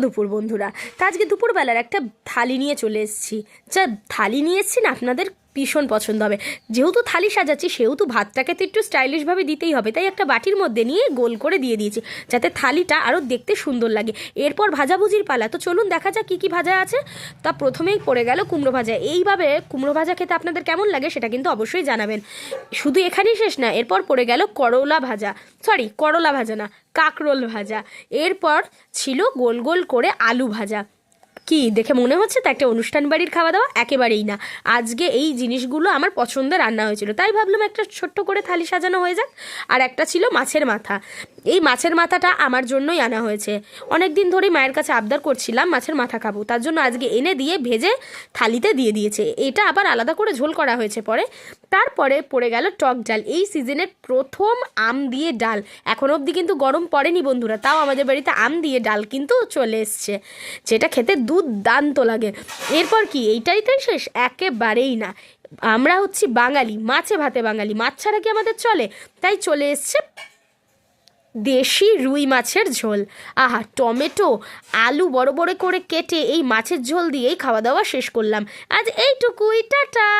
দুপুর বন্ধুরা। তা আজকে দুপুরবেলার একটা থালি নিয়ে চলে এসেছি। থালি নিয়ে এসেছি না, আপনাদের ভীষণ পছন্দ হবে। যেহেতু থালি সাজাচ্ছি সেহেতু ভাতটাকে তো একটু স্টাইলিশভাবে দিতেই হবে, তাই একটা বাটির মধ্যে নিয়ে গোল করে দিয়ে দিয়েছি যাতে থালিটা আরও দেখতে সুন্দর লাগে। এরপর ভাজাভুজির পালা, তো চলুন দেখা যাক কী কী ভাজা আছে। তা প্রথমেই পড়ে গেল কুমড়ো ভাজা। এইভাবে কুমড়ো ভাজা খেতে আপনাদের কেমন লাগে সেটা কিন্তু অবশ্যই জানাবেন। শুধু এখানেই শেষ না, এরপর পড়ে গেল করলা ভাজা, করলা ভাজা না, কাঁকরোল ভাজা। এরপর ছিল গোল গোল করে আলু ভাজা। কি দেখে মনে হচ্ছে তা একটা অনুষ্ঠান বাড়ির খাওয়া দাওয়া? একেবারেই না। আজকে এই জিনিসগুলো আমার পছন্দের রান্না হয়েছিল, তাই ভাবলাম একটা ছোট্ট করে থালি সাজানো হয়ে যাক। আর একটা ছিল মাছের মাথা। এই মাছের মাথাটা আমার জন্যই আনা হয়েছে। অনেক দিন ধরেই মায়ের কাছে আবদার করছিলাম মাছের মাথা খাবো, তার জন্য আজকে এনে দিয়ে ভেজে থালিতে দিয়ে দিয়েছে। এটা আবার আলাদা করে ঝোল করা হয়েছে পরে। তারপরে পড়ে গেল টক ডাল, এই সিজনের প্রথম আম দিয়ে ডাল। এখন অবধি কিন্তু গরম পড়েনি বন্ধুরা, তাও আমাদের বাড়িতে আম দিয়ে ডাল কিন্তু চলে এসছে, যেটা খেতে দুর্দান্ত লাগে। এরপর কি এইটাই তাই শেষ? একেবারেই না। আমরা হচ্ছি বাঙালি, মাছে ভাতে বাঙালি, মাছ ছাড়া কি আমাদের চলে? তাই চলে এসছে দেশি রুই মাছের ঝোল। আহা, টমেটো আলু বড় বড় করে কেটে এই মাছের ঝোল দিয়েই খাওয়া দাওয়া শেষ করলাম। আজ এইটুকুই, টাটা।